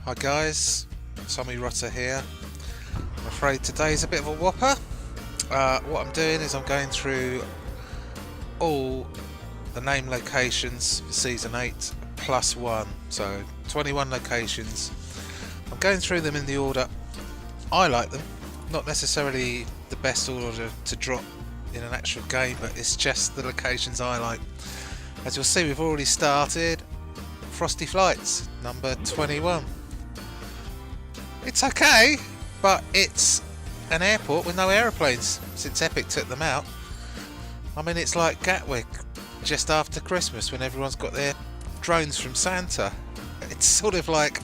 Hi guys, Tommyrotters here. I'm afraid today's a bit of a whopper. What I'm doing is I'm going through all the name locations for Season 8 plus 1, so 21 locations. I'm going through them in the order I like them, not necessarily the best order to drop in an actual game, but it's just the locations I like. As you'll see, we've already started Frosty Flights, number 21. It's okay, but it's an airport with no aeroplanes since Epic took them out. I mean, it's like Gatwick just after Christmas when everyone's got their drones from Santa. It's sort of like,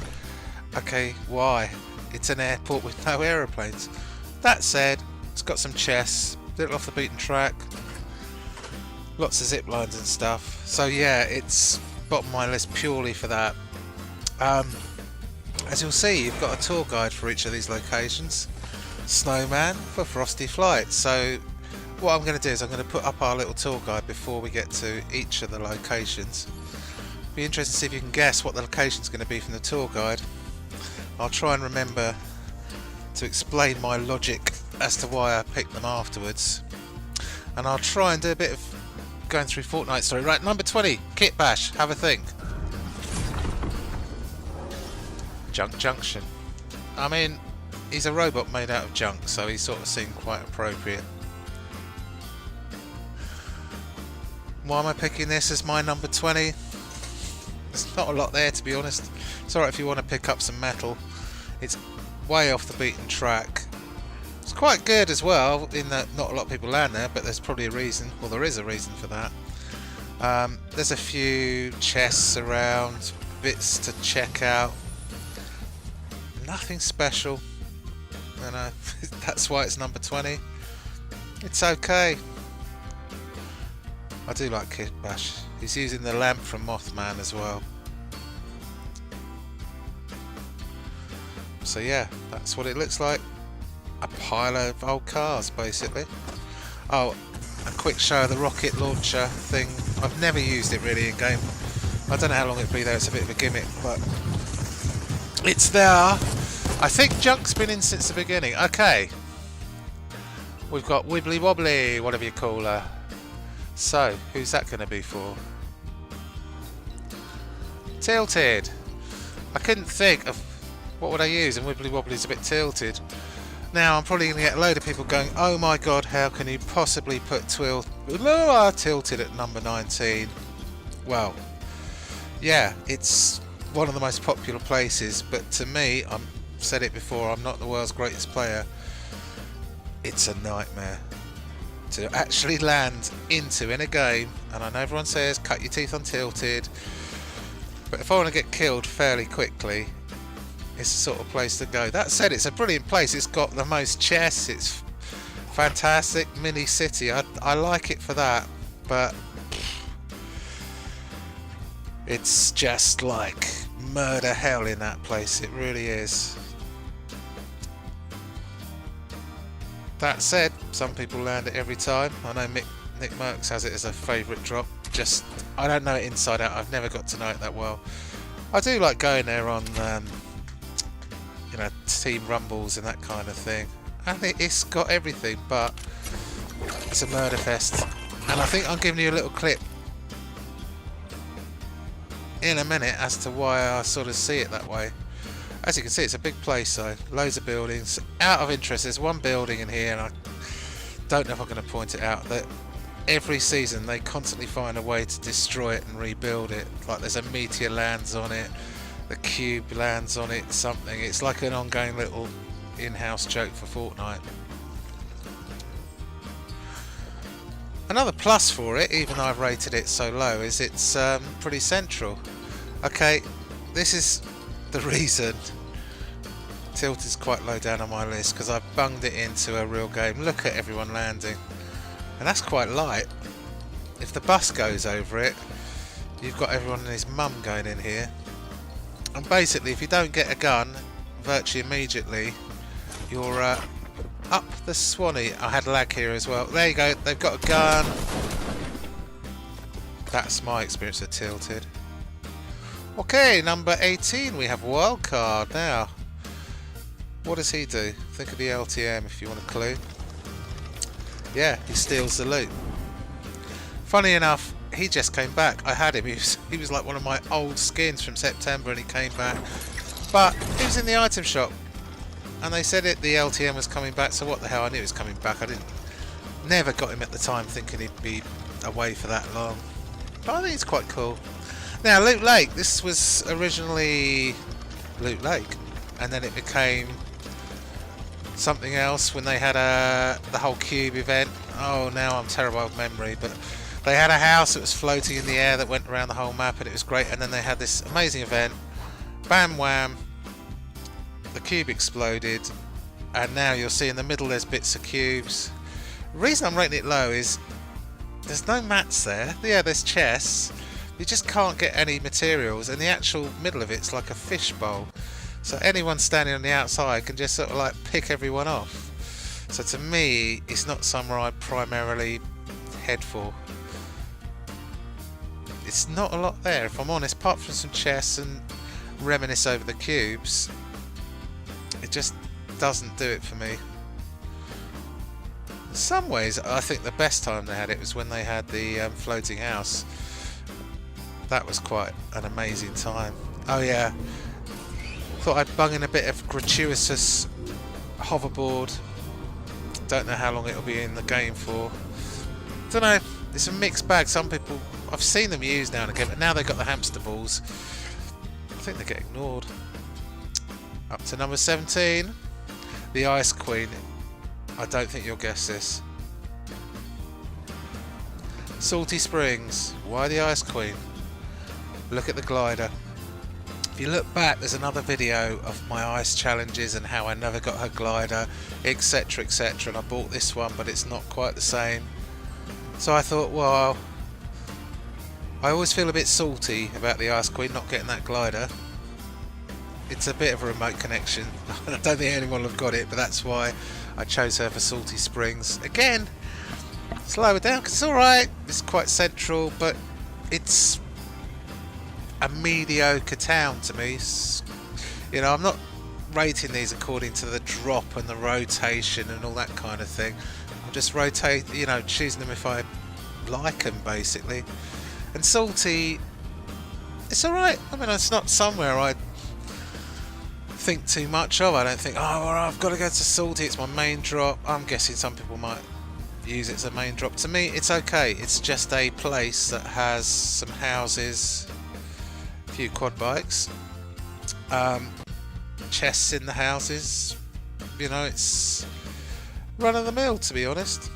okay, why? It's an airport with no aeroplanes. That said, it's got some chests, a little off the beaten track, lots of zip lines and stuff. So yeah, it's bottom of my list purely for that. As you'll see, you've got a tour guide for each of these locations. Snowman for Frosty Flight. So what I'm going to do is I'm going to put up our little tour guide before we get to each of the locations. Be interested to see if you can guess what the location's going to be from the tour guide. I'll try and remember to explain my logic as to why I picked them afterwards. And I'll try and do a bit of going through Fortnite story. Right, number 20, Kit Bash, have a think. Junction. I mean, he's a robot made out of junk, so he sort of seemed quite appropriate. Why am I picking this as my number 20? There's not a lot there, to be honest. It's alright if you want to pick up some metal. It's way off the beaten track. It's quite good as well, in that not a lot of people land there, but there's probably a reason. Well, there is a reason for that. There's a few chests around, bits to check out. Nothing special, and that's why it's number 20. It's okay. I do like Kit Bash. He's using the lamp from Mothman as well. So yeah, that's what it looks like. A pile of old cars, basically. Oh, a quick show of the rocket launcher thing. I've never used it really in game. I don't know how long it'll be there. It's a bit of a gimmick, but it's there. I think Junk's been in since the beginning. Okay. We've got Wibbly Wobbly, whatever you call her. So, who's that going to be for? Tilted. I couldn't think of what would I use, and Wibbly Wobbly's a bit tilted. Now, I'm probably going to get a load of people going, oh my god, how can you possibly put Tilted at number 19? Well, yeah, it's one of the most popular places, but to me, I've said it before, I'm not the world's greatest player. It's a nightmare to actually land into in a game, and I know everyone says cut your teeth on Tilted, but if I want to get killed fairly quickly, it's the sort of place to go. That said, it's a brilliant place. It's got the most chests, it's fantastic, mini city. I like it for that, but it's just like murder hell in that place. It really is. That said, some people land it every time. I know Nick Merckx has it as a favourite drop. Just, I don't know it inside out. I've never got to know it that well. I do like going there on, you know, team rumbles and that kind of thing. I think it's got everything, but it's a murder fest. And I think I'm giving you a little clip in a minute as to why I sort of see it that way. As you can see, it's a big place though, loads of buildings. Out of interest, there's one building in here, and I don't know if I'm going to point it out, that every season they constantly find a way to destroy it and rebuild it. Like there's a meteor lands on it, the cube lands on it, something. It's like an ongoing little in-house joke for Fortnite. Another plus for it, even though I've rated it so low, is it's pretty central. Okay, this is the reason Tilt is quite low down on my list, because I've bunged it into a real game. Look at everyone landing, and that's quite light. If the bus goes over it, you've got everyone and his mum going in here, and basically if you don't get a gun virtually immediately, you're up the Swanee. I had lag here as well. There you go, they've got a gun. That's my experience of Tilted. Okay, number 18, we have Wildcard. Now, what does he do? Think of the LTM if you want a clue. Yeah, he steals the loot. Funny enough, he just came back. I had him. He was like one of my old skins from September, and he came back. But he was in the item shop, and they said the LTM was coming back. So what the hell? I knew it was coming back. Never got him at the time, thinking he'd be away for that long. But I think it's quite cool. Now, Loot Lake. This was originally Loot Lake, and then it became something else when they had the whole cube event. Oh, now I'm terrible with memory, but they had a house that was floating in the air that went around the whole map, and it was great. And then they had this amazing event. Bam wham, the cube exploded, and now you'll see in the middle there's bits of cubes. The reason I'm rating it low is there's no mats there. Yeah, there's chests. You just can't get any materials, and the actual middle of it's like a fishbowl. So anyone standing on the outside can just sort of like pick everyone off. So to me, it's not somewhere I'd primarily head for. It's not a lot there, if I'm honest, apart from some chests and reminisce over the cubes. It just doesn't do it for me. In some ways, I think the best time they had it was when they had the floating house. That was quite an amazing time. Oh yeah, thought I'd bung in a bit of gratuitous hoverboard. Don't know how long it'll be in the game for. Don't know, it's a mixed bag. Some people, I've seen them used now and again, but now they've got the hamster balls. I think they get ignored. Up to number 17, the Ice Queen. I don't think you'll guess this. Salty Springs. Why the Ice Queen? Look at the glider. If you look back, there's another video of my ice challenges and how I never got her glider, etc, etc, and I bought this one, but it's not quite the same. So I thought, well, I always feel a bit salty about the Ice Queen not getting that glider. It's a bit of a remote connection. I don't think anyone will have got it, but that's why I chose her for Salty Springs. Again, slow it down because it's alright. It's quite central, but it's a mediocre town to me. You know, I'm not rating these according to the drop and the rotation and all that kind of thing. I'm just choosing them if I like them, basically. And Salty, it's alright. I mean, it's not somewhere I think too much of. I don't think, oh, well, I've got to go to Salty, it's my main drop. I'm guessing some people might use it as a main drop. To me, it's okay. It's just a place that has some houses, a few quad bikes, chests in the houses. You know, it's run of the mill, to be honest.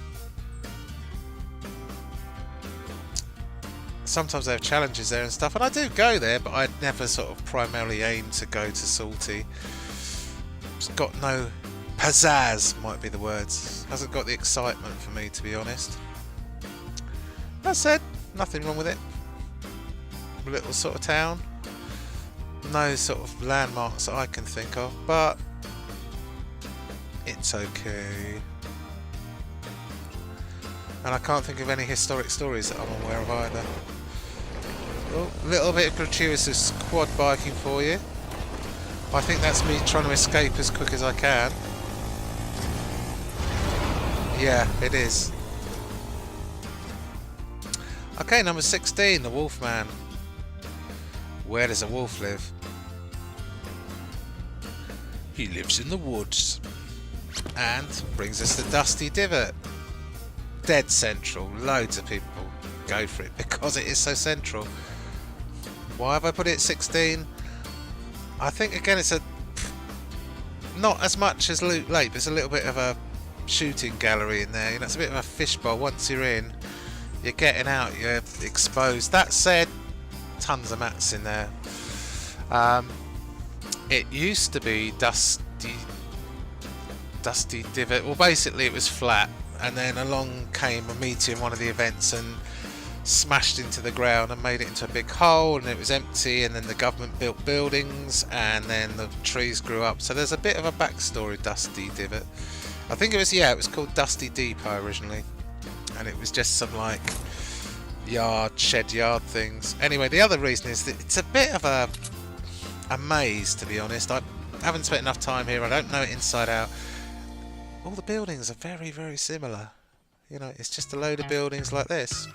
Sometimes they have challenges there and stuff, and I do go there, but I never sort of primarily aim to go to Salty. It's got no pizzazz, might be the words. Hasn't got the excitement for me, to be honest. That said, nothing wrong with it. A little sort of town. No sort of landmarks that I can think of, but it's okay. And I can't think of any historic stories that I'm aware of either. Oh, a little bit of gratuitous quad biking for you. I think that's me trying to escape as quick as I can. Yeah, it is. Okay, number 16, the Wolfman. Where does a wolf live? He lives in the woods. And brings us the Dusty Divot. Dead central. Loads of people go for it because it is so central. Why have I put it at 16? I think again it's not as much as Loot Lake, but it's a little bit of a shooting gallery in there. You know, it's a bit of a fishbowl. Once you're in, you're getting out, you're exposed. That said, tons of mats in there. It used to be Dusty Divot. Well, basically it was flat, and then along came a meteor in one of the events and smashed into the ground and made it into a big hole, and it was empty, and then the government built buildings, and then the trees grew up. So there's a bit of a backstory, Dusty Divot. I think it was called Dusty Depot originally, and it was just some like shed yard things. Anyway, the other reason is that it's a bit of a maze, to be honest. I haven't spent enough time here. I don't know it inside out. All the buildings are very, very similar. You know, it's just a load of buildings like this.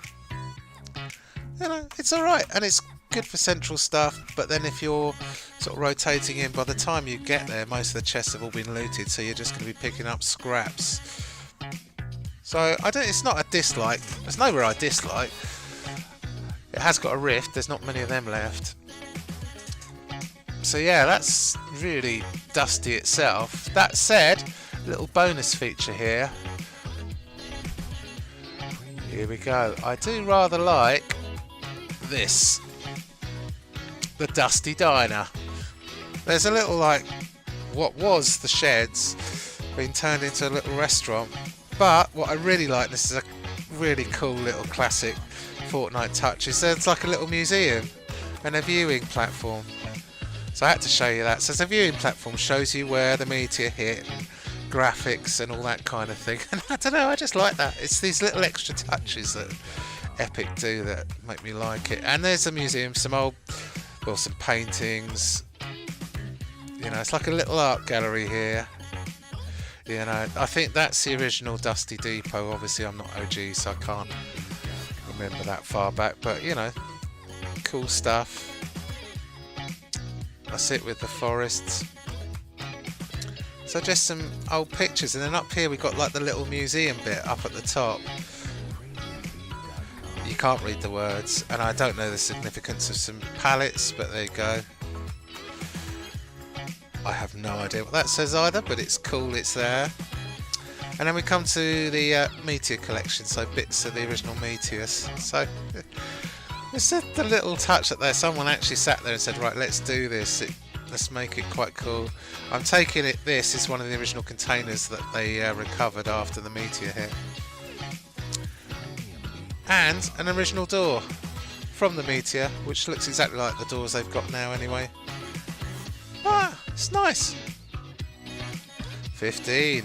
You know, it's alright, and it's good for central stuff, but then if you're sort of rotating in, by the time you get there, most of the chests have all been looted, so you're just going to be picking up scraps. So, it's not a dislike. There's nowhere I dislike. It has got a rift, there's not many of them left. So yeah, that's really dusty itself. That said, a little bonus feature here. Here we go. I do rather like this. The Dusty Diner. There's a little, like, what was the sheds being turned into a little restaurant. But what I really like, this is a really cool little classic Fortnite touch, is there's like a little museum and a viewing platform. So I had to show you that. So the viewing platform shows you where the meteor hit and graphics and all that kind of thing. And I don't know, I just like that. It's these little extra touches that Epic do that make me like it. And there's a museum, some paintings. You know, it's like a little art gallery here. You know, I think that's the original Dusty Depot. Obviously, I'm not OG, so I can't remember that far back. But, you know, cool stuff. I sit with the forests. So just some old pictures. And then up here we've got like the little museum bit up at the top. You can't read the words. And I don't know the significance of some pallets, but there you go. I have no idea what that says either, but it's cool, it's there. And then we come to the meteor collection, so bits of the original meteors. So it's just the little touch that someone actually sat there and said, right, let's do this. Let's make it quite cool. I'm taking it this is one of the original containers that they recovered after the meteor hit. And an original door from the meteor, which looks exactly like the doors they've got now anyway. Ah, it's nice. 15.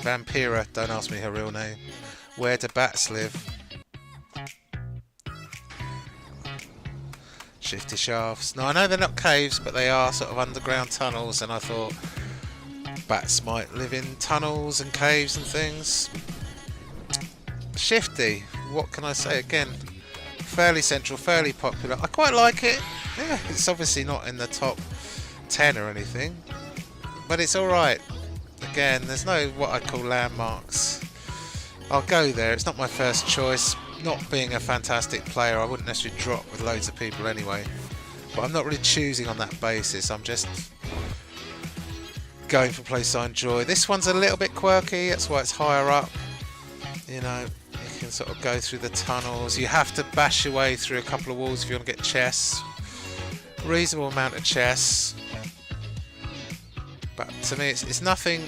Vampira, don't ask me her real name. Where do bats live? Shifty shafts. Now I know they're not caves, but they are sort of underground tunnels, and I thought bats might live in tunnels and caves and things. Shifty, what can I say again? Fairly central, fairly popular. I quite like it. Yeah, it's obviously not in the top 10 or anything, but it's alright. Again, there's no what I call landmarks. I'll go there. It's not my first choice. Not being a fantastic player, I wouldn't necessarily drop with loads of people anyway, but I'm not really choosing on that basis. I'm just going for places I enjoy. This one's a little bit quirky, that's why it's higher up. You know, you can sort of go through the tunnels. You have to bash your way through a couple of walls if you want to get chests. Reasonable amount of chests, but to me it's nothing.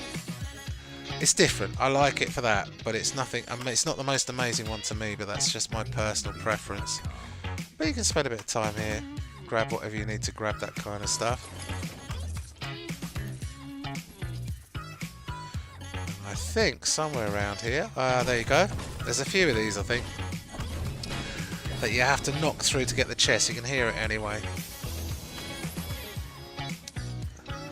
It's different. I like it for that, but it's nothing. It's not the most amazing one to me, but that's just my personal preference. But you can spend a bit of time here, grab whatever you need to grab, that kind of stuff. I think somewhere around here. There you go. There's a few of these, I think, that you have to knock through to get the chest. You can hear it anyway.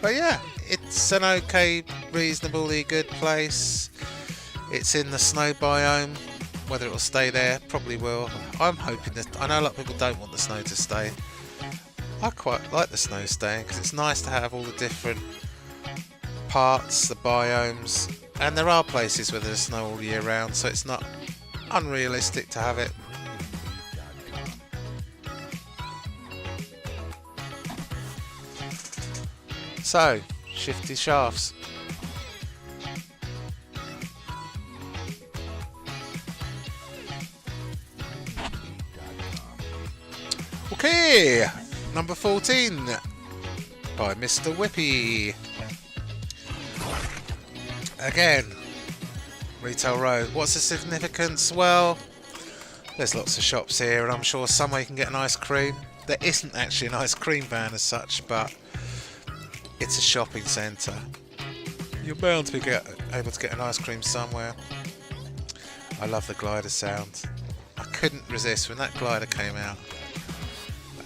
But yeah, it's an okay, reasonably good place. It's in the snow biome. Whether it will stay there, probably will. I'm hoping that. I know a lot of people don't want the snow to stay. I quite like the snow staying because it's nice to have all the different parts, the biomes, and there are places where there's snow all year round, so it's not unrealistic to have it. So, shifty shafts. Okay, number 14 by Mr. Whippy. Again, Retail Row. What's the significance? Well, there's lots of shops here, and I'm sure somewhere you can get an ice cream. There isn't actually an ice cream van as such, but it's a shopping centre. You're bound to be able to get an ice cream somewhere. I love the glider sound. I couldn't resist when that glider came out.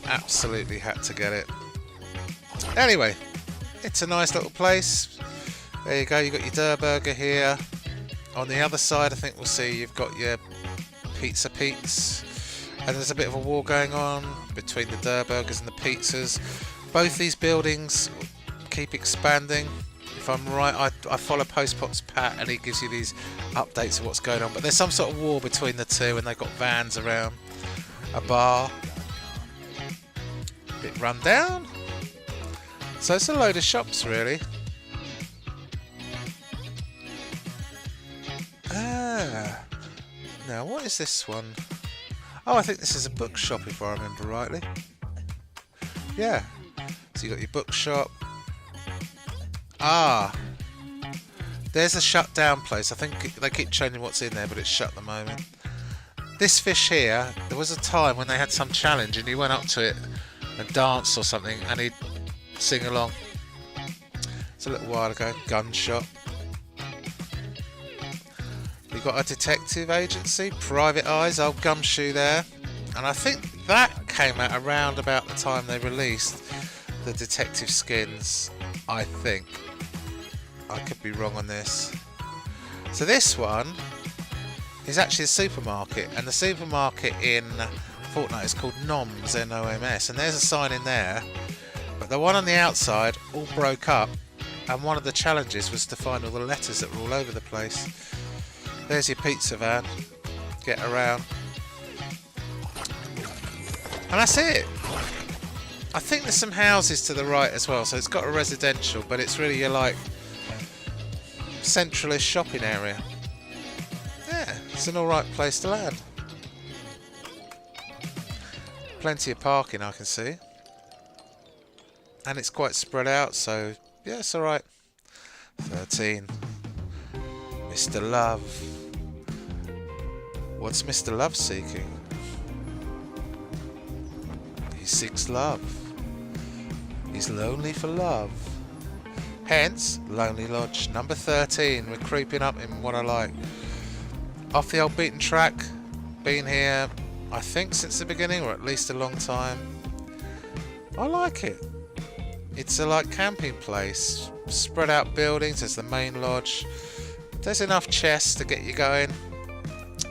I absolutely had to get it. Anyway, it's a nice little place. There you go, you've got your Durr Burger here. On the other side, I think we'll see you've got your Pizza Pete's. And there's a bit of a war going on between the Durr Burgers and the pizzas. Both these buildings keep expanding. If I'm right, I follow Postpop's Pat and he gives you these updates of what's going on. But there's some sort of war between the two and they've got vans around. A bar. A bit run down. So it's a load of shops really. Now what is this one? Oh, I think this is a bookshop if I remember rightly. Yeah. So you got your bookshop. Ah. There's a shut down place. I think they keep changing what's in there, but it's shut at the moment. This fish here, there was a time when they had some challenge and you went up to it and danced or something and he'd sing along. It's a little while ago. Gun shop. You've got a detective agency, Private Eyes, old Gumshoe there. And I think that came out around about the time they released the detective skins, I think. I could be wrong on this. So this one is actually a supermarket, and the supermarket in Fortnite is called Noms, N-O-M-S, and there's a sign in there. But the one on the outside all broke up, and one of the challenges was to find all the letters that were all over the place. There's your pizza van. Get around. And that's it. I think there's some houses to the right as well, so it's got a residential, but it's really your like centralist shopping area. Yeah, it's an alright place to land. Plenty of parking I can see. And it's quite spread out, so yeah, it's alright. 13. Mr. Love. What's Mr. Love seeking? He seeks love. He's lonely for love. Hence, Lonely Lodge. Number 13. We're creeping up in what I like. Off the old beaten track. Been here, I think, since the beginning, or at least a long time. I like it. It's a like camping place. Spread out buildings. There's the main lodge. There's enough chests to get you going.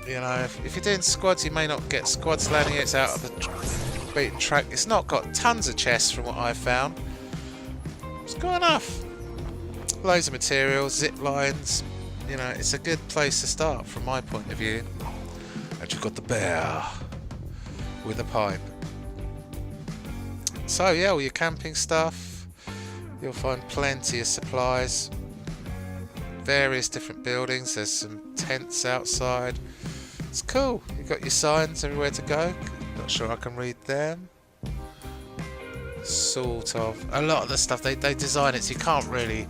You know, if you're doing squads, you may not get squads landing. It's out of the beaten track. It's not got tons of chests from what I've found. It's got enough. Loads of materials, zip lines. You know, it's a good place to start from my point of view. And you've got the bear with a pipe. So yeah, all your camping stuff. You'll find plenty of supplies. Various different buildings. There's some tents outside. It's cool. You've got your signs everywhere to go. Not sure I can read them. Sort of. A lot of the stuff they design it so you can't really,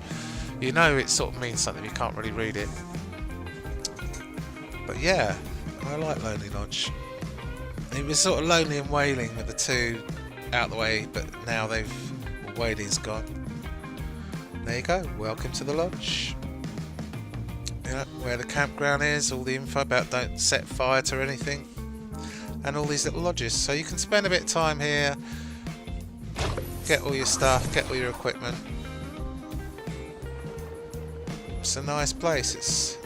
you know, it sort of means something, you can't really read it. But yeah, I like Lonely Lodge. It was sort of lonely and wailing with the two out the way, but now wailing's gone. There you go. Welcome to the lodge. You know, where the campground is, all the info about don't set fire to anything, and all these little lodges. So you can spend a bit of time here, get all your stuff, get all your equipment. It's a nice place. It's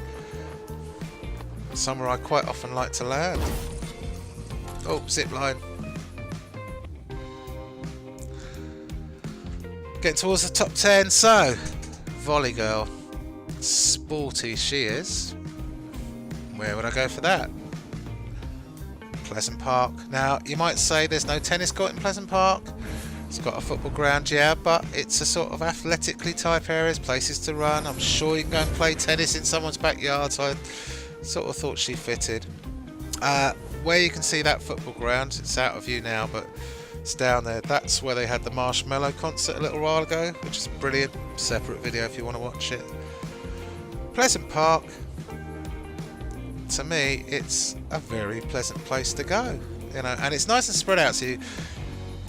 somewhere I quite often like to land. Oh, zip line. Getting towards the top 10. So, Volley Girl. Sporty she is. Where would I go for that? Pleasant Park. Now, you might say there's no tennis court in Pleasant Park. It's got a football ground, yeah, but it's a sort of athletically type areas, places to run. I'm sure you can go and play tennis in someone's backyard, so I sort of thought she fitted. Where you can see that football ground, it's out of view now, but it's down there. That's where they had the Marshmallow concert a little while ago, which is brilliant. Separate video if you want to watch it. Pleasant Park, to me, it's a very pleasant place to go, you know, and it's nice and spread out. So you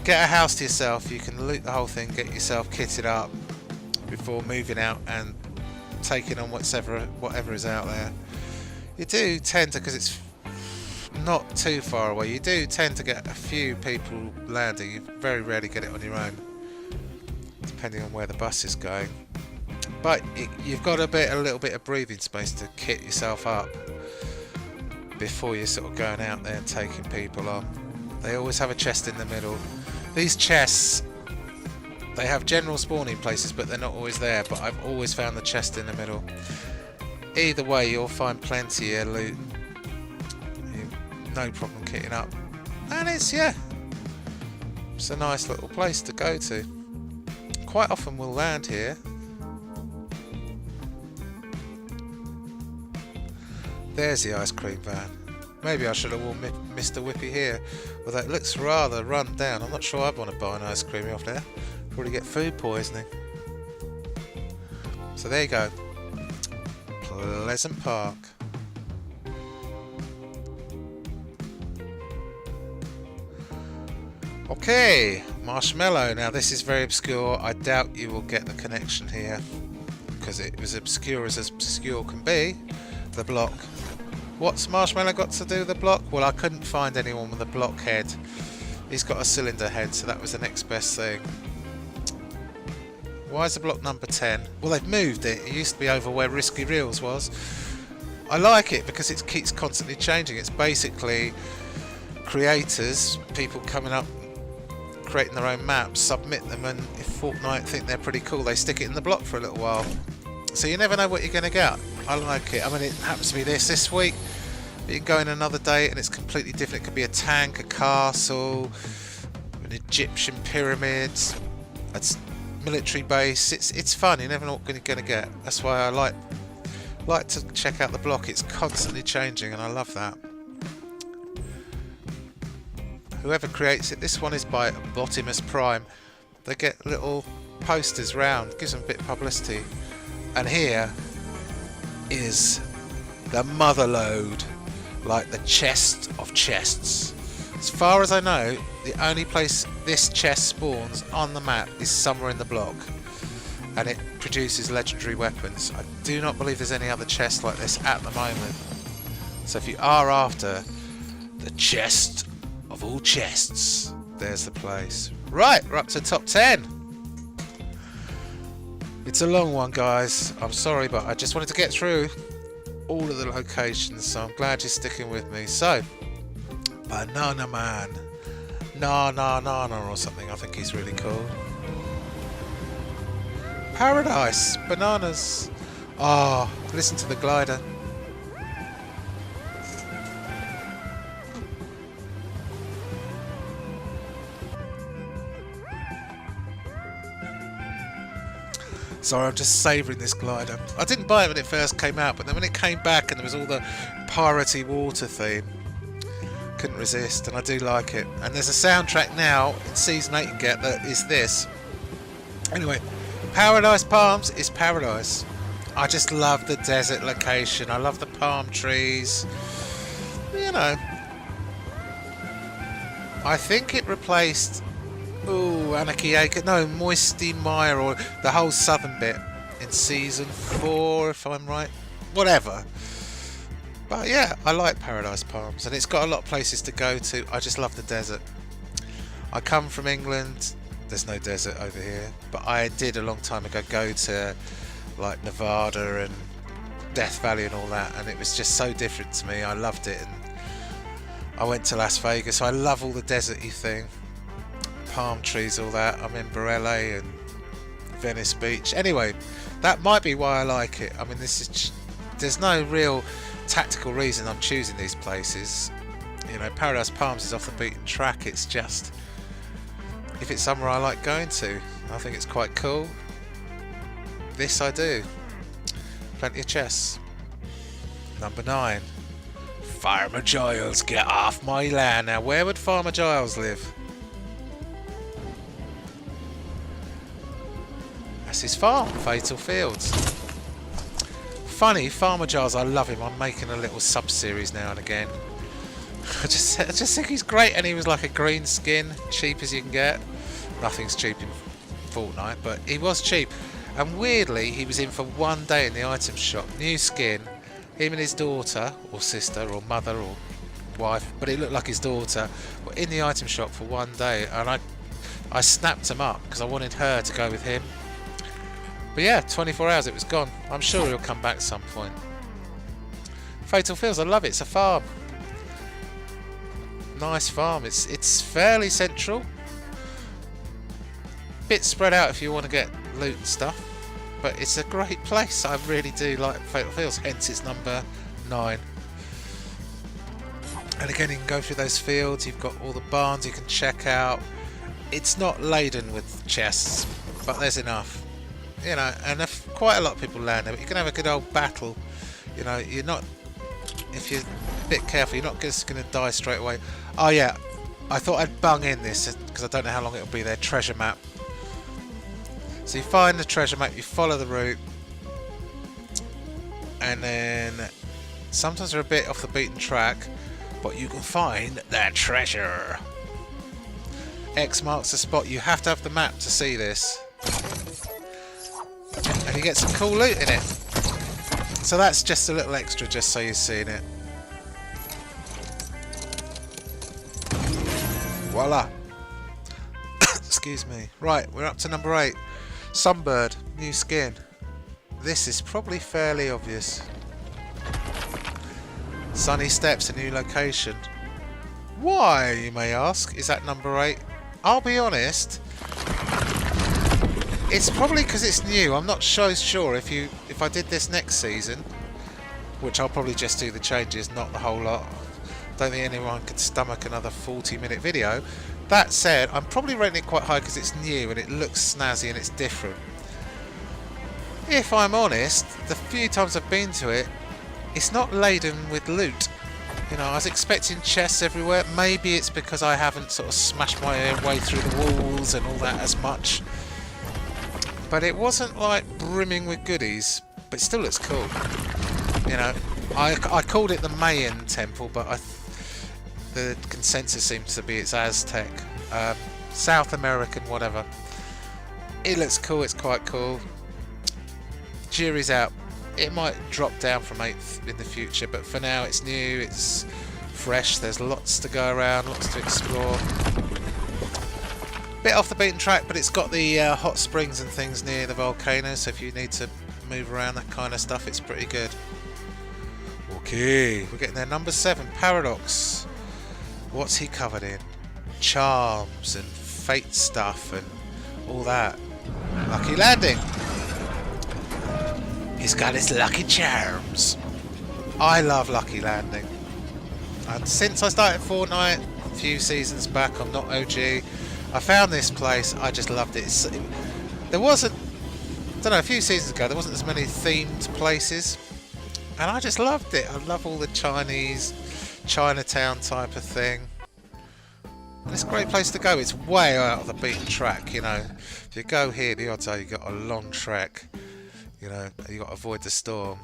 get a house to yourself, you can loot the whole thing, get yourself kitted up before moving out and taking on whatever is out there. You do tend to, because it's not too far away. You do tend to get a few people landing. You very rarely get it on your own, depending on where the bus is going. But you've got a little bit of breathing space to kit yourself up before you're sort of going out there and taking people on. They always have a chest in the middle. These chests, they have general spawning places, but they're not always there. But I've always found the chest in the middle. Either way, you'll find plenty of loot. No problem kitting up. And it's a nice little place to go to. Quite often we'll land here. There's the ice cream van. Maybe I should have worn Mr. Whippy here. Although it looks rather run down. I'm not sure I'd want to buy an ice cream off there. Probably get food poisoning. So there you go. Pleasant Park. Okay, Marshmallow. Now this is very obscure. I doubt you will get the connection here because it was obscure as obscure can be. The block. What's Marshmallow got to do with the block? Well, I couldn't find anyone with a block head. He's got a cylinder head, so that was the next best thing. Why is the block number 10? Well, they've moved it. It used to be over where Risky Reels was. I like it because it keeps constantly changing. It's basically creators, people coming up, creating their own maps, submit them, and if Fortnite think they're pretty cool, they stick it in the block for a little while. So you never know what you're going to get. I like it. I mean, it happens to be this week. You can go in another day and it's completely different. It could be a tank, a castle, an Egyptian pyramid, a military base. It's fun. You never know what you're going to get. That's why I like to check out the block. It's constantly changing, and I love that. Whoever creates it, this one is by Optimus Prime. They get little posters round, gives them a bit of publicity. And here is the motherlode, like the chest of chests. As far as I know, the only place this chest spawns on the map is somewhere in the block, and it produces legendary weapons. I do not believe there's any other chest like this at the moment. So if you are after the chest of all chests, there's the place. Right, we're up to top 10. It's a long one, guys. I'm sorry, but I just wanted to get through all of the locations, so I'm glad you're sticking with me. So, Banana Man. Na or something. I think he's really cool. Paradise. Bananas. Oh, listen to the glider. Sorry, I'm just savouring this glider. I didn't buy it when it first came out, but then when it came back and there was all the piratey water theme, couldn't resist, and I do like it. And there's a soundtrack now in Season 8 you can get that is this. Anyway, Paradise Palms is paradise. I just love the desert location. I love the palm trees. You know. I think it replaced... Ooh, Anarchy Acre. No, Moisty Mire, or the whole southern bit in Season 4, if I'm right. Whatever. But yeah, I like Paradise Palms, and it's got a lot of places to go to. I just love the desert. I come from England. There's no desert over here. But I did a long time ago go to like Nevada and Death Valley and all that, and it was just so different to me. I loved it. And I went to Las Vegas, so I love all the deserty thing. Palm trees, all that. I remember LA and Venice Beach. Anyway, that might be why I like it. I mean, there's no real tactical reason I'm choosing these places. You know, Paradise Palms is off the beaten track. It's just, if it's somewhere I like going to, I think it's quite cool. This I do. Plenty of chests. Number 9. Farmer Giles, get off my land. Now, where would Farmer Giles live? That's his farm, Fatal Fields. Funny, Farmer Giles, I love him. I'm making a little sub-series now and again. I just think he's great, and he was like a green skin, cheap as you can get. Nothing's cheap in Fortnite, but he was cheap. And weirdly, he was in for one day in the item shop. New skin. Him and his daughter, or sister, or mother, or wife, but it looked like his daughter, were in the item shop for one day, and I snapped them up because I wanted her to go with him. But yeah, 24 hours it was gone. I'm sure he'll come back some point. Fatal Fields, I love it. It's a farm. Nice farm. It's fairly central. Bit spread out if you want to get loot and stuff, but it's a great place. I really do like Fatal Fields, hence it's number 9. And again, you can go through those fields. You've got all the barns you can check out. It's not laden with chests, but there's enough, you know. And if quite a lot of people land there, but you can have a good old battle. You know, you're not, if you're a bit careful, you're not just going to die straight away. Oh yeah, I thought I'd bung in this because I don't know how long it'll be there. Treasure map. So you find the treasure map, you follow the route, and then sometimes they're a bit off the beaten track, but you can find that treasure. X marks the spot. You have to have the map to see this, and you get some cool loot in it. So that's just a little extra, just so you've seen it. Voila. Excuse me. Right, we're up to number 8. Sunbird, new skin. This is probably fairly obvious. Sunny Steps, a new location. Why, you may ask, is that number 8? I'll be honest, it's probably because it's new. I'm not so sure if I did this next season, which I'll probably just do the changes, not the whole lot. Don't think anyone could stomach another 40-minute video. That said, I'm probably rating it quite high because it's new and it looks snazzy and it's different. If I'm honest, the few times I've been to it, it's not laden with loot. You know, I was expecting chests everywhere. Maybe it's because I haven't sort of smashed my way through the walls and all that as much. But it wasn't like brimming with goodies, but it still looks cool. You know, I called it the Mayan Temple, but the consensus seems to be it's Aztec, South American, whatever. It looks cool. It's quite cool. Jury's out. It might drop down from 8th in the future, but for now it's new, it's fresh, there's lots to go around, lots to explore. Bit off the beaten track, but it's got the hot springs and things near the volcano, so if you need to move around, that kind of stuff, it's pretty good. Okay, we're getting there. Number 7, Paradox. What's he covered in? Charms and fate stuff and all that. Lucky landing. He's got his lucky charms. I love Lucky Landing. And since I started Fortnite a few seasons back, I'm not OG, I found this place, I just loved it. There wasn't, I don't know, a few seasons ago, there wasn't as many themed places. And I just loved it. I love all the Chinese, Chinatown type of thing. And it's a great place to go. It's way out of the beaten track, you know. If you go here, the odds are you've got a long trek. You know, you got to avoid the storm,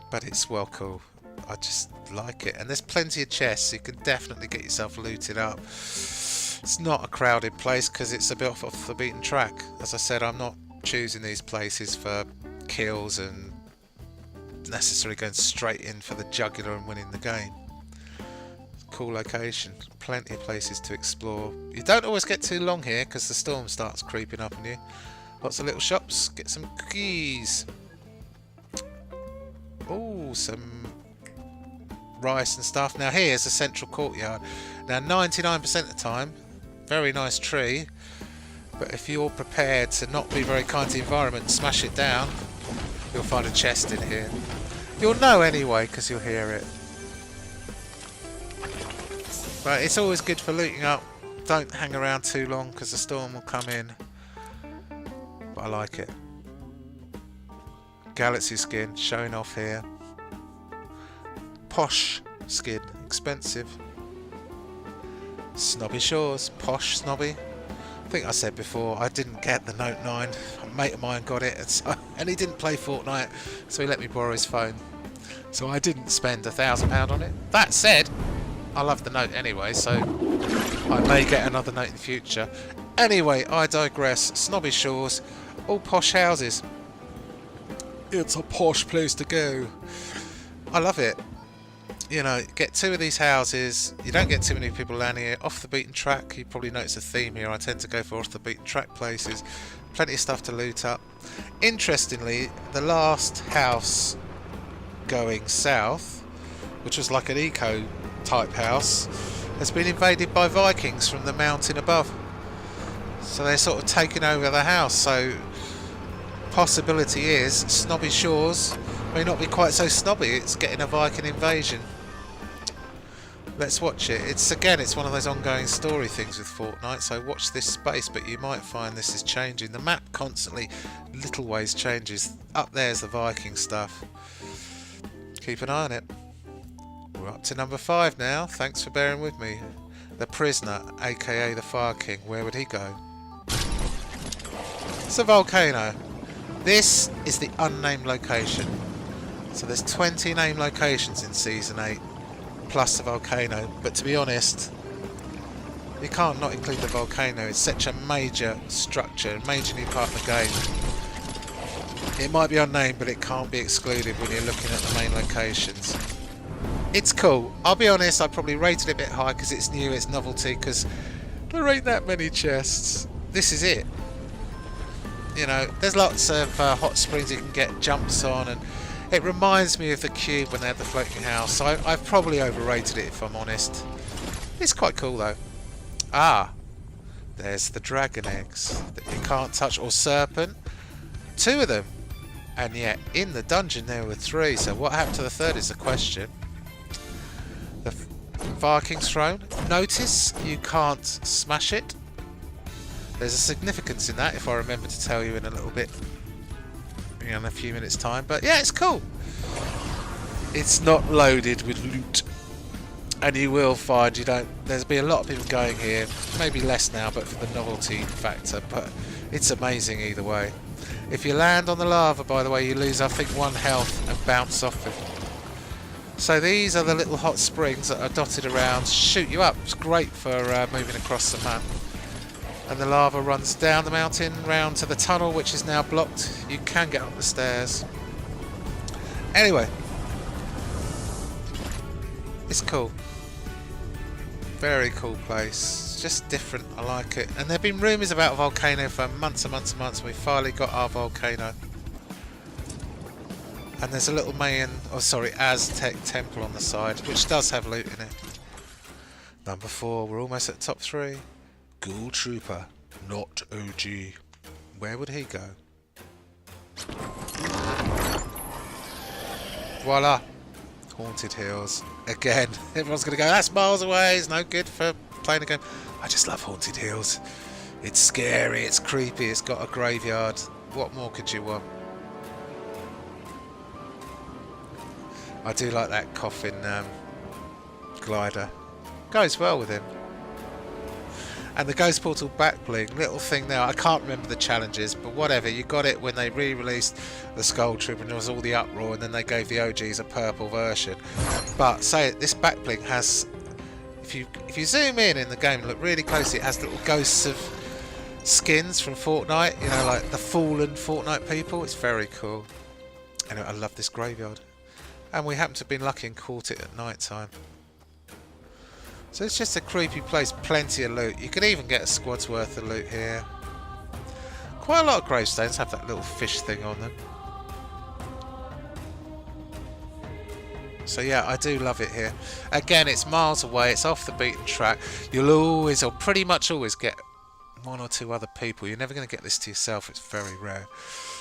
but it's well cool. I just like it, and there's plenty of chests. You can definitely get yourself looted up. It's not a crowded place because it's a bit off the beaten track. As I said, I'm not choosing these places for kills and necessarily going straight in for the jugular and winning the game. Cool location, plenty of places to explore. You don't always get too long here because the storm starts creeping up on you. Lots of little shops, get some cookies. Oh, some rice and stuff. Now here's the central courtyard. Now 99% of the time, very nice tree, but if you're prepared to not be very kind to the environment and smash it down, you'll find a chest in here. You'll know anyway because you'll hear it. But it's always good for looting up. Don't hang around too long because the storm will come in. But I like it. Galaxy skin showing off here. Posh skin, expensive. Snobby Shores, posh snobby. I think I said before I didn't get the Note 9. A mate of mine got it, and he didn't play Fortnite, so he let me borrow his phone. So I didn't spend £1,000 on it. That said, I love the Note anyway, so I may get another Note in the future. Anyway, I digress. Snobby Shores, all posh houses. It's a posh place to go. I love it. you know, get 2 of these houses. You don't get too many people down here. Off the beaten track. You probably notice a theme here. I tend to go for off the beaten track places. Plenty of stuff to loot up. Interestingly, the last house going south, which was like an eco type house, has been invaded by Vikings from the mountain above. So they're sort of taking over the house. So possibility is Snobby Shores may not be quite so snobby. It's getting a Viking invasion. Let's watch it. It's one of those ongoing story things with Fortnite, so watch this space, but you might find this is changing. The map constantly, little ways changes. Up there's the Viking stuff. Keep an eye on it. We're up to number 5 now. Thanks for bearing with me. The Prisoner, aka the Fire King. Where would he go? It's a volcano. This is the unnamed location. So there's 20 named locations in Season 8, plus the volcano. But to be honest, you can't not include the volcano. It's such a major structure, a major new part of the game. It might be unnamed, but it can't be excluded when you're looking at the main locations. It's cool. I'll be honest, I probably rated it a bit high because it's new, it's novelty, because there ain't that many chests. This is it. You know, there's lots of hot springs you can get jumps on, and it reminds me of the Cube when they had the floating house, so I've probably overrated it if I'm honest. It's quite cool though. Ah, there's the dragon eggs that you can't touch, or serpent. 2 of them, and yet in the dungeon there were 3, so what happened to the 3rd is the question. The Viking's throne. Notice you can't smash it. There's a significance in that, if I remember to tell you in a little bit, in a few minutes time. But yeah, it's cool. It's not loaded with loot, and you will find there'll be a lot of people going here, maybe less now, but for the novelty factor. But it's amazing either way. If you land on the lava, by the way, you lose I think 1 health and bounce off it. So these are the little hot springs that are dotted around, shoot you up. It's great for moving across the map. And the lava runs down the mountain round to the tunnel, which is now blocked. You can get up the stairs. Anyway, it's cool. Very cool place. It's just different. I like it. And there have been rumours about a volcano for months and months and months. And we finally got our volcano. And there's a little Aztec temple on the side, which does have loot in it. Number 4. We're almost at the top 3. Ghoul Trooper, not OG. Where would he go? Voila! Haunted Hills. Again, everyone's going to go, that's miles away, it's no good for playing a game. I just love Haunted Hills. It's scary, it's creepy, it's got a graveyard. What more could you want? I do like that coffin glider. Goes well with him. And the Ghost Portal back bling, little thing now, I can't remember the challenges, but whatever, you got it when they re-released the Skull Troop and there was all the uproar, and then they gave the OGs a purple version. But this back bling has, if you zoom in the game and look really closely, it has little ghosts of skins from Fortnite, you know, like the fallen Fortnite people. It's very cool. Anyway, I love this graveyard. And we happen to have been lucky and caught it at night time. So it's just a creepy place, plenty of loot. You could even get a squad's worth of loot here. Quite a lot of gravestones have that little fish thing on them. So yeah, I do love it here. Again, it's miles away, it's off the beaten track. You'll always, or pretty much always, get 1 or 2 other people. You're never going to get this to yourself, it's very rare.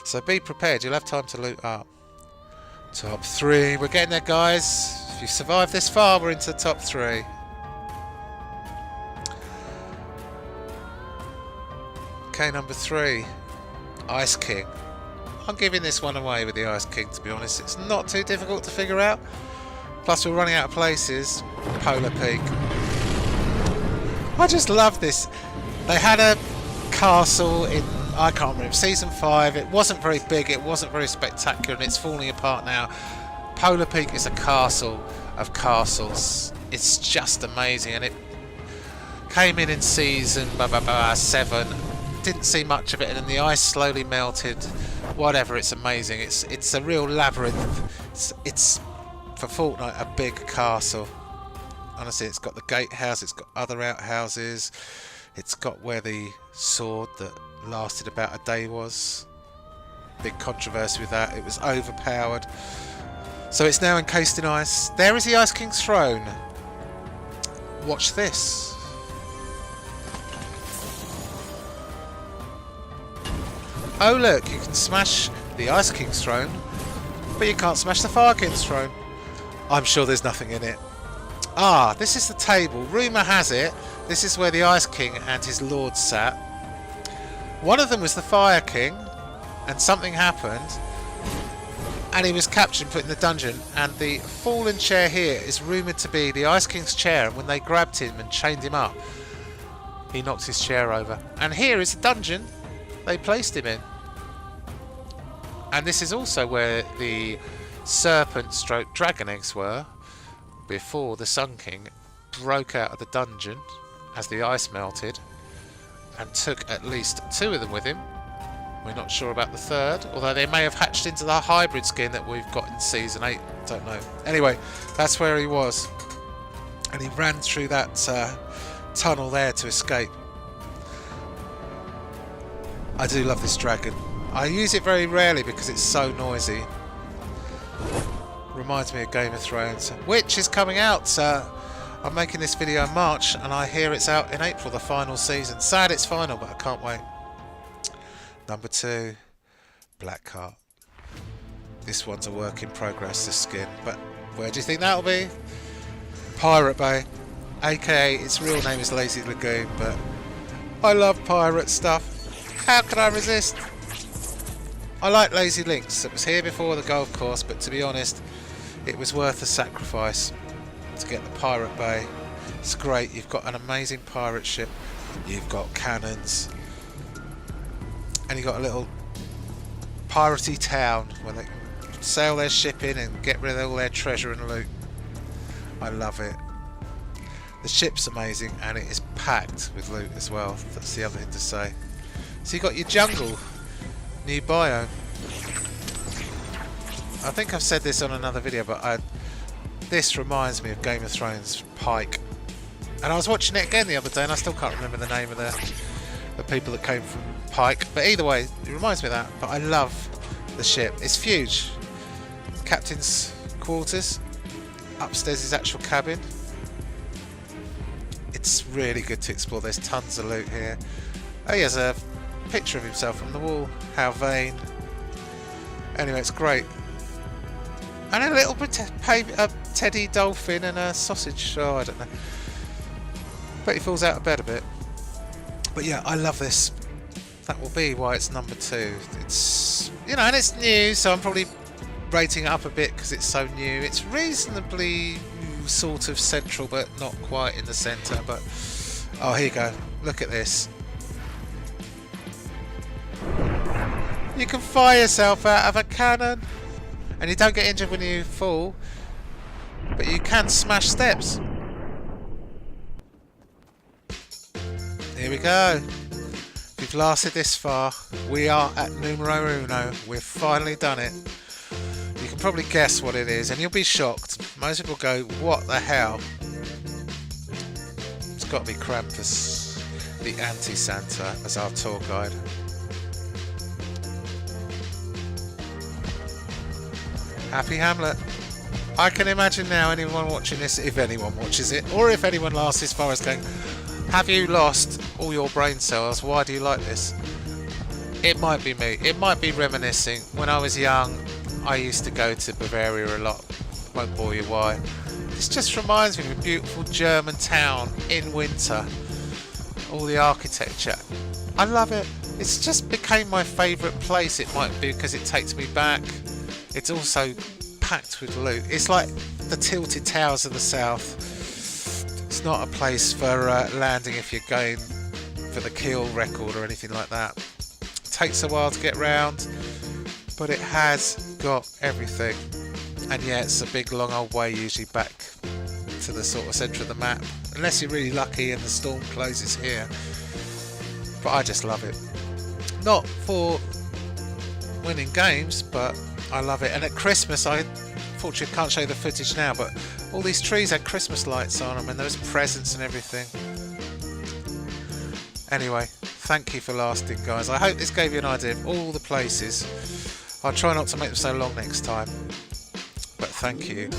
So be prepared, you'll have time to loot up. Top 3, we're getting there guys. If you survive this far, we're into the top 3. Okay, number 3, Ice King. I'm giving this one away with the Ice King, to be honest. It's not too difficult to figure out. Plus we're running out of places. Polar Peak. I just love this. They had a castle in, I can't remember, Season 5. It wasn't very big, it wasn't very spectacular, and it's falling apart now. Polar Peak is a castle of castles. It's just amazing, and it came in Season 7. Didn't see much of it, and then the ice slowly melted. Whatever, it's amazing. It's a real labyrinth. It's for Fortnite, a big castle. Honestly, it's got the gatehouse, it's got other outhouses, it's got where the sword that lasted about a day was. Big controversy with that, it was overpowered. So it's now encased in ice. There is the Ice King's throne. Watch this. Oh look, you can smash the Ice King's throne, but you can't smash the Fire King's throne. I'm sure there's nothing in it. Ah, this is the table. Rumour has it, this is where the Ice King and his lords sat. One of them was the Fire King, and something happened, and he was captured and put in the dungeon, and the fallen chair here is rumoured to be the Ice King's chair, and when they grabbed him and chained him up, he knocked his chair over. And here is the dungeon they placed him in. And this is also where the serpent stroke dragon eggs were before the Sun King broke out of the dungeon as the ice melted and took at least 2 of them with him. We're not sure about the 3rd, although they may have hatched into the hybrid skin that we've got in Season 8, don't know. Anyway, that's where he was. And he ran through that tunnel there to escape. I do love this dragon. I use it very rarely because it's so noisy. Reminds me of Game of Thrones, which is coming out. I'm making this video in March and I hear it's out in April, the final season. Sad it's final, but I can't wait. Number 2, Black Cart. This one's a work in progress, this skin, but where do you think that'll be? Pirate Bay, aka its real name is Lazy Lagoon, but I love pirate stuff. How can I resist? I like Lazy Links. It was here before the golf course, but to be honest, it was worth the sacrifice to get the Pirate Bay. It's great. You've got an amazing pirate ship. You've got cannons. And you've got a little piratey town where they sail their ship in and get rid of all their treasure and loot. I love it. The ship's amazing and it is packed with loot as well. That's the other thing to say. So you've got your jungle, new biome. I think I've said this on another video, but this reminds me of Game of Thrones Pike. And I was watching it again the other day and I still can't remember the name of the people that came from Pike. But either way, it reminds me of that. But I love the ship. It's huge. Captain's quarters. Upstairs his actual cabin. It's really good to explore. There's tons of loot here. Oh, he has a picture of himself on the wall. How vain. Anyway, it's great. And a little bit teddy dolphin and a sausage. Oh, I don't know. But he falls out of bed a bit. But yeah, I love this. That will be why it's number 2. It's, you know, and it's new, so I'm probably rating it up a bit because it's so new. It's reasonably sort of central, but not quite in the centre. But oh, here you go. Look at this. You can fire yourself out of a cannon, and you don't get injured when you fall, but you can smash steps. Here we go. If you've lasted this far, we are at numero uno. We've finally done it. You can probably guess what it is, and you'll be shocked. Most people go, what the hell? It's got to be Krampus, the anti-Santa, as our tour guide. Happy Hamlet. I can imagine now anyone watching this, if anyone watches it, or if anyone lasts this far, is going, have you lost all your brain cells? Why do you like this? It might be me. It might be reminiscing. When I was young, I used to go to Bavaria a lot. Won't bore you why. This just reminds me of a beautiful German town in winter. All the architecture. I love it. It's just became my favourite place. It might be because it takes me back. It's also packed with loot. It's like the Tilted Towers of the South. It's not a place for landing if you're going for the kill record or anything like that. It takes a while to get round, but it has got everything. And yeah, it's a big long old way usually back to the sort of centre of the map, unless you're really lucky and the storm closes here. But I just love it. Not for winning games, but I love it. And at Christmas I unfortunately can't show you the footage now, but all these trees had Christmas lights on them and there was presents and everything. Anyway, thank you for lasting, guys. I hope this gave you an idea of all the places. I'll try not to make them so long next time, but thank you.